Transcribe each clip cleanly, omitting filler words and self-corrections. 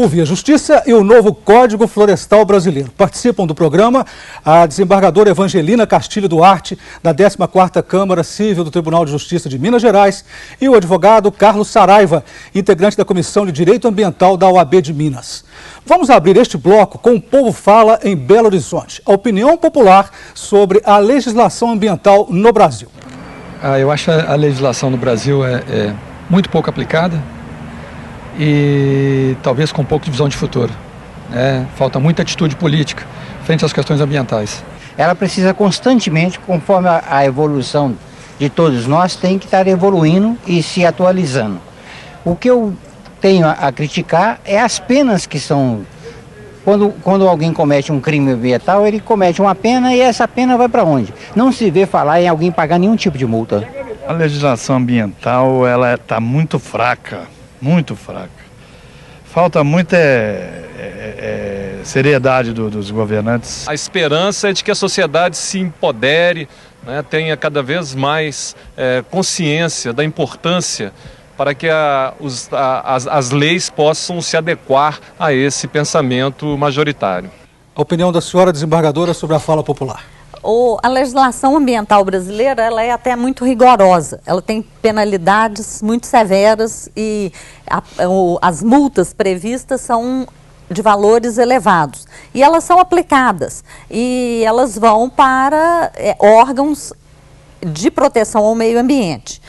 por via justiça e o novo Código Florestal Brasileiro. Participam do programa a desembargadora Evangelina Castilho Duarte, da 14ª Câmara Civil do Tribunal de Justiça de Minas Gerais, e o advogado Carlos Saraiva, integrante da Comissão de Direito Ambiental da OAB de Minas. Vamos abrir este bloco com o Povo Fala em Belo Horizonte, a opinião popular sobre a legislação ambiental no Brasil. Eu acho que a legislação no Brasil é muito pouco aplicada e talvez com um pouco de visão de futuro. Falta muita atitude política frente às questões ambientais. Ela precisa constantemente, conforme a evolução de todos nós, tem que estar evoluindo e se atualizando. O que eu tenho a criticar é as penas que são... Quando alguém comete um crime ambiental, ele comete uma pena e essa pena vai para onde? Não se vê falar em alguém pagar nenhum tipo de multa. A legislação ambiental, ela está muito fraca, muito fraca. Falta muita seriedade dos governantes. A esperança é de que a sociedade se empodere, tenha cada vez mais consciência da importância para que as leis possam se adequar a esse pensamento majoritário. A opinião da senhora desembargadora sobre a fala popular. A legislação ambiental brasileira ela é até muito rigorosa. Ela tem penalidades muito severas e as multas previstas são de valores elevados. E elas são aplicadas e elas vão para órgãos de proteção ao meio ambiente.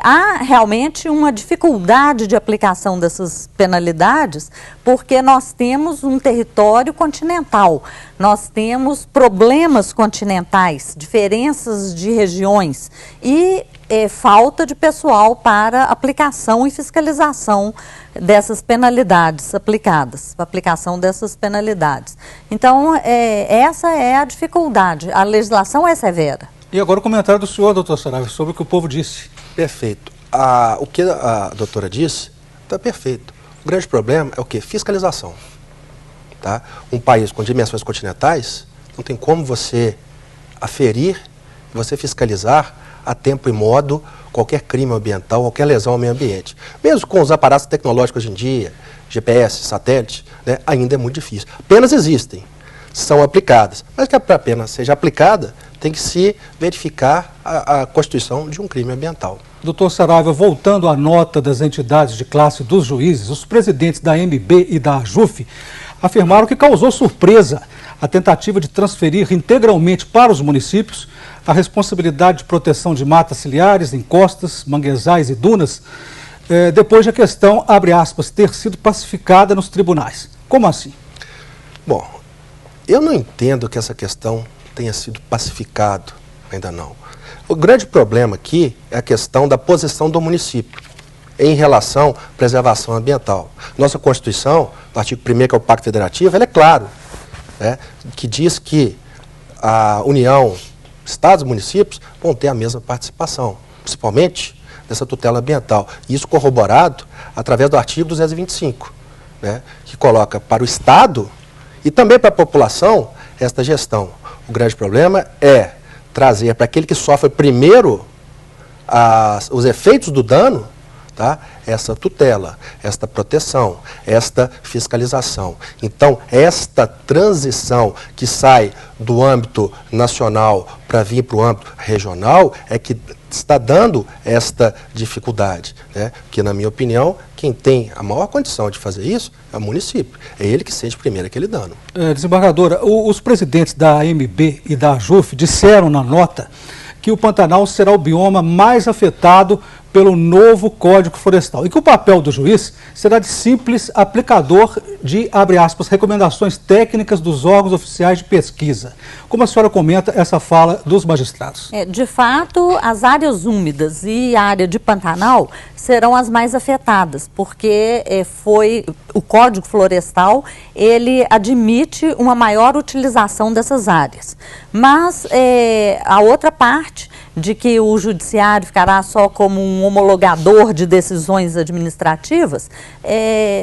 Há realmente uma dificuldade de aplicação dessas penalidades porque nós temos um território continental, nós temos problemas continentais, diferenças de regiões e falta de pessoal para aplicação e fiscalização dessas penalidades aplicadas, aplicação dessas penalidades. Então, essa é a dificuldade, a legislação é severa. E agora o comentário do senhor, doutor Saraiva, sobre o que o povo disse. Perfeito. O que a doutora disse está perfeito. O grande problema é o quê? Fiscalização. Tá? Um país com dimensões continentais, não tem como você aferir, você fiscalizar a tempo e modo qualquer crime ambiental, qualquer lesão ao meio ambiente. Mesmo com os aparatos tecnológicos hoje em dia, GPS, satélite, ainda é muito difícil. Penas existem, são aplicadas, mas que para a pena seja aplicada, tem que se verificar a constituição de um crime ambiental. Doutor Saraiva, voltando à nota das entidades de classe dos juízes, os presidentes da AMB e da AJUF afirmaram que causou surpresa a tentativa de transferir integralmente para os municípios a responsabilidade de proteção de matas ciliares, encostas, manguezais e dunas, depois de a questão, abre aspas, ter sido pacificada nos tribunais. Como assim? Bom, eu não entendo que essa questão tenha sido pacificado, ainda não. O grande problema aqui é a questão da posição do município em relação à preservação ambiental. Nossa Constituição, no artigo 1º, que é o Pacto Federativo, ele é claro, que diz que a União, Estados e municípios vão ter a mesma participação, principalmente nessa tutela ambiental. Isso corroborado através do artigo 225, que coloca para o Estado e também para a população esta gestão. O grande problema é trazer para aquele que sofre primeiro os efeitos do dano, essa tutela, esta proteção, esta fiscalização. Então, esta transição que sai do âmbito nacional para vir para o âmbito regional é que está dando esta dificuldade, porque, na minha opinião, quem tem a maior condição de fazer isso é o município. É ele que sente primeiro aquele dano. Desembargadora, os presidentes da AMB e da AJUF disseram na nota que o Pantanal será o bioma mais afetado pelo novo Código Florestal e que o papel do juiz será de simples aplicador de, abre aspas, recomendações técnicas dos órgãos oficiais de pesquisa. Como a senhora comenta essa fala dos magistrados? De fato, as áreas úmidas e a área de Pantanal serão as mais afetadas, porque o Código Florestal, ele admite uma maior utilização dessas áreas. Mas a outra parte de que o judiciário ficará só como um homologador de decisões administrativas,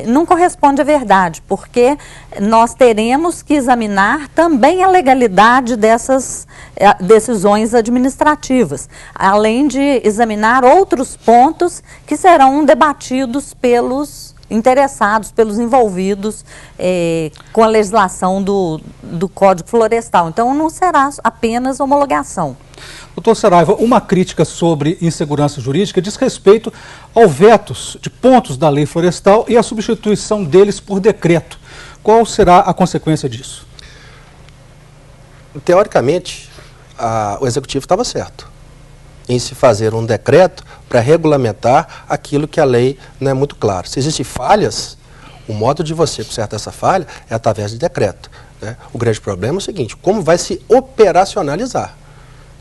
não corresponde à verdade, porque nós teremos que examinar também a legalidade dessas decisões administrativas, além de examinar outros pontos que serão debatidos pelos interessados, pelos envolvidos com a legislação do Código Florestal. Então, não será apenas homologação. Doutor Saraiva, uma crítica sobre insegurança jurídica diz respeito ao vetos de pontos da lei florestal e a substituição deles por decreto. Qual será a consequência disso? Teoricamente, o Executivo estava certo em se fazer um decreto para regulamentar aquilo que a lei não é muito clara. Se existem falhas, o modo de você consertar essa falha é através de decreto, né? O grande problema é o seguinte: como vai se operacionalizar,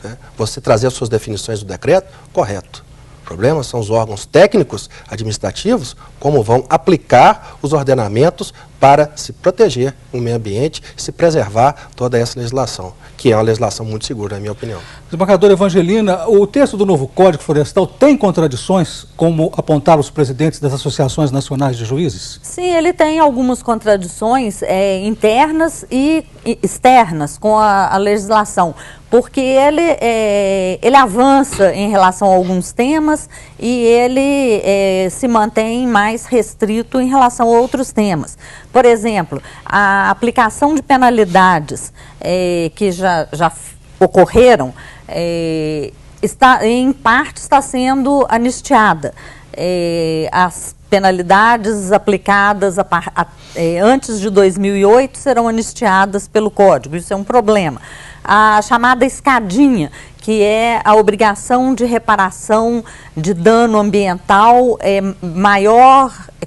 né? Você trazer as suas definições do decreto, correto. O problema são os órgãos técnicos administrativos, como vão aplicar os ordenamentos para se proteger o meio ambiente e se preservar toda essa legislação, que é uma legislação muito segura, na minha opinião. Desembargadora Evangelina, o texto do novo Código Florestal tem contradições, como apontaram os presidentes das associações nacionais de juízes? Sim, ele tem algumas contradições internas e externas com a legislação, porque ele avança em relação a alguns temas e ele se mantém mais restrito em relação a outros temas. Por exemplo, a aplicação de penalidades que já ocorreram, em parte está sendo anistiada. As penalidades aplicadas antes de 2008 serão anistiadas pelo Código, isso é um problema. A chamada escadinha, que é a obrigação de reparação de dano ambiental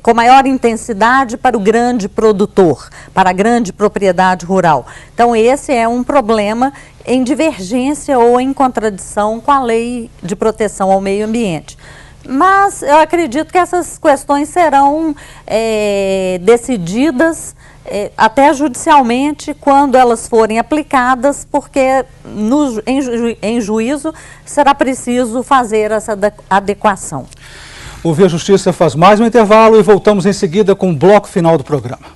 com maior intensidade para o grande produtor, para a grande propriedade rural. Então, esse é um problema em divergência ou em contradição com a Lei de Proteção ao Meio Ambiente. Mas eu acredito que essas questões serão decididas até judicialmente quando elas forem aplicadas, porque em juízo será preciso fazer essa adequação. O Via Justiça faz mais um intervalo e voltamos em seguida com o bloco final do programa.